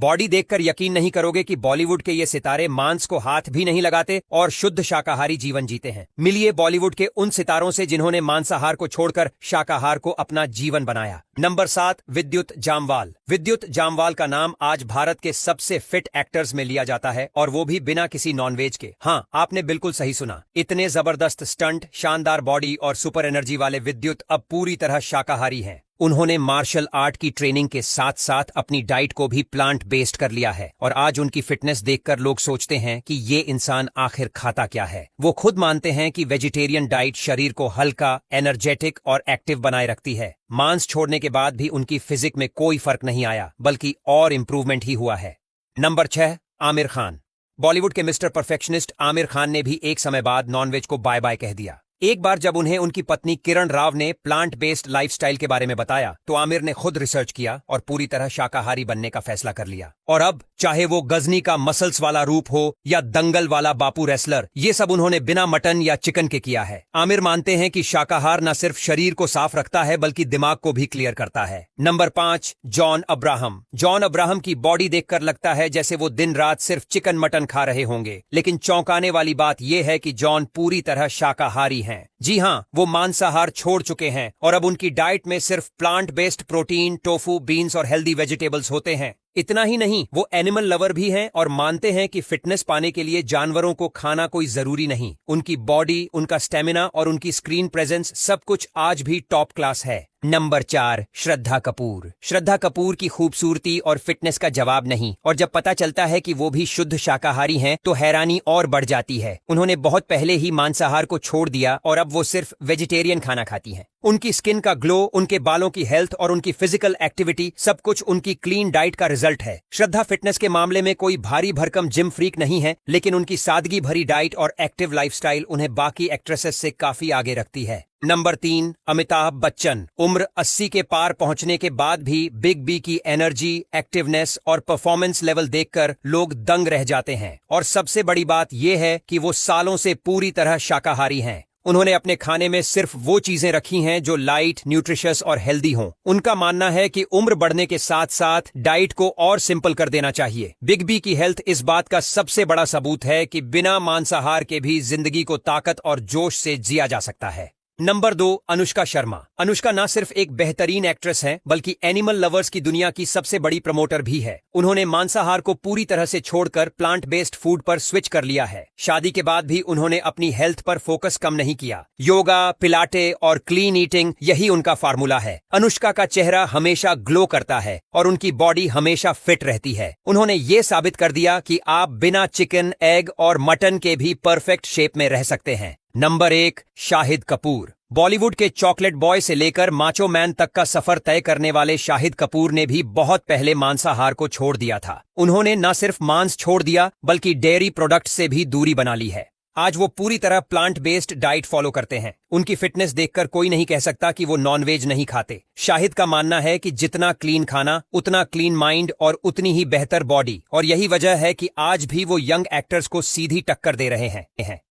Body देखकर यकीन नहीं करोगे कि बॉलीवुड के ये सितारे मांस को हाथ भी नहीं लगाते और शुद्ध शाकाहारी जीवन जीते हैं। मिलिए बॉलीवुड के उन सितारों से जिन्होंने मांसाहार को छोड़कर शाकाहार को अपना जीवन बनाया। नंबर 7, विद्युत जामवाल। विद्युत जामवाल का नाम आज भारत के सबसे फिट एक्टर्स में लिया जाता है, और वो भी बिना किसी नॉनवेज के। हाँ, आपने बिल्कुल सही सुना। इतने जबरदस्त स्टंट, शानदार बॉडी और सुपर एनर्जी वाले विद्युत अब पूरी तरह शाकाहारी हैं। उन्होंने मार्शल आर्ट की ट्रेनिंग के साथ साथ अपनी डाइट को भी प्लांट बेस्ड कर लिया है, और आज उनकी फिटनेस देखकर लोग सोचते हैं कि ये इंसान आखिर खाता क्या है। वो खुद मानते हैं कि वेजिटेरियन डाइट शरीर को हल्का, एनर्जेटिक और एक्टिव बनाए रखती है। मांस छोड़ने के बाद भी उनकी फिजिक में कोई फर्क नहीं आया, बल्कि और इंप्रूवमेंट ही हुआ है। नंबर 6, आमिर खान। बॉलीवुड के मिस्टर परफेक्शनिस्ट आमिर खान ने भी एक समय बाद नॉनवेज को बाय बाय कह दिया। एक बार जब उन्हें उनकी पत्नी किरण राव ने प्लांट बेस्ड लाइफस्टाइल के बारे में बताया, तो आमिर ने खुद रिसर्च किया और पूरी तरह शाकाहारी बनने का फैसला कर लिया। और अब चाहे वो गजनी का मसल्स वाला रूप हो या दंगल वाला बापू रेसलर, ये सब उन्होंने बिना मटन या चिकन के किया है। आमिर मानते हैं कि शाकाहार न सिर्फ शरीर को साफ रखता है, बल्कि दिमाग को भी क्लियर करता है। Number 5, John Abraham. John Abraham की बॉडी देखकर लगता है जैसे वो दिन रात सिर्फ चिकन मटन खा रहे होंगे, लेकिन चौंकाने वाली बात यह है कि जॉन पूरी तरह शाकाहारी हैं। जी हाँ, वो मांसाहार छोड़ चुके हैं और अब उनकी डाइट में सिर्फ plant based protein, tofu, beans और हेल्दी वेजिटेबल्स होते हैं। इतना ही नहीं, वो एनिमल लवर भी हैं और मानते हैं कि फिटनेस पाने के लिए जानवरों को खाना कोई जरूरी नहीं। उनकी बॉडी, उनका स्टेमिना और उनकी स्क्रीन प्रेजेंस सब कुछ आज भी टॉप क्लास है। नंबर 4, श्रद्धा कपूर। श्रद्धा कपूर की खूबसूरती और फिटनेस का जवाब नहीं, और जब पता चलता है कि वो भी शुद्ध शाकाहारी हैं, तो हैरानी और बढ़ जाती है। उन्होंने बहुत पहले ही मांसाहार को छोड़ दिया और अब वो सिर्फ वेजिटेरियन खाना खाती हैं। उनकी स्किन का ग्लो, उनके बालों की हेल्थ और उनकी फिजिकल एक्टिविटी सब कुछ उनकी क्लीन डाइट का रिजल्ट है। श्रद्धा फिटनेस के मामले में कोई भारी भरकम जिम फ्रीक नहीं है, लेकिन उनकी सादगी भरी डाइट और एक्टिव लाइफस्टाइल उन्हें बाकी एक्ट्रेसेस से काफी आगे रखती है। नंबर 3, अमिताभ बच्चन। उम्र 80 के पार पहुंचने के बाद भी बिग बी की एनर्जी, एक्टिवनेस और परफॉर्मेंस लेवल देखकर लोग दंग रह जाते हैं। और सबसे बड़ी बात यह है कि वो सालों से पूरी तरह शाकाहारी हैं। उन्होंने अपने खाने में सिर्फ वो चीजें रखी हैं जो लाइट, न्यूट्रिशियस और हेल्दी हों। उनका मानना है कि उम्र बढ़ने के साथ साथ डाइट को और सिंपल कर देना चाहिए। बिग बी की हेल्थ इस बात का सबसे बड़ा सबूत है कि बिना मांसाहार के भी जिंदगी को ताकत और जोश से जिया जा सकता है। नंबर 2, अनुष्का शर्मा। अनुष्का न सिर्फ एक बेहतरीन एक्ट्रेस हैं, बल्कि एनिमल लवर्स की दुनिया की सबसे बड़ी प्रमोटर भी है। उन्होंने मांसाहार को पूरी तरह से छोड़कर प्लांट बेस्ड फूड पर स्विच कर लिया है। शादी के बाद भी उन्होंने अपनी हेल्थ पर फोकस कम नहीं किया। योगा, पिलाटे और क्लीन ईटिंग, यही उनका फार्मूला है। अनुष्का का चेहरा हमेशा ग्लो करता है और उनकी बॉडी हमेशा फिट रहती है। उन्होंने ये साबित कर दिया कि आप बिना चिकन, एग और मटन के भी परफेक्ट शेप में रह सकते हैं। नंबर 1, शाहिद कपूर। बॉलीवुड के चॉकलेट बॉय से लेकर माचो मैन तक का सफर तय करने वाले शाहिद कपूर ने भी बहुत पहले मांसाहार को छोड़ दिया था। उन्होंने न सिर्फ मांस छोड़ दिया, बल्कि डेयरी प्रोडक्ट से भी दूरी बना ली है। आज वो पूरी तरह प्लांट बेस्ड डाइट फॉलो करते हैं। उनकी फिटनेस देखकर कोई नहीं कह सकता कि वो नॉनवेज नहीं खाते। शाहिद का मानना है कि जितना क्लीन खाना, उतना क्लीन माइंड और उतनी ही बेहतर बॉडी, और यही वजह है कि आज भी वो यंग एक्टर्स को सीधी टक्कर दे रहे हैं।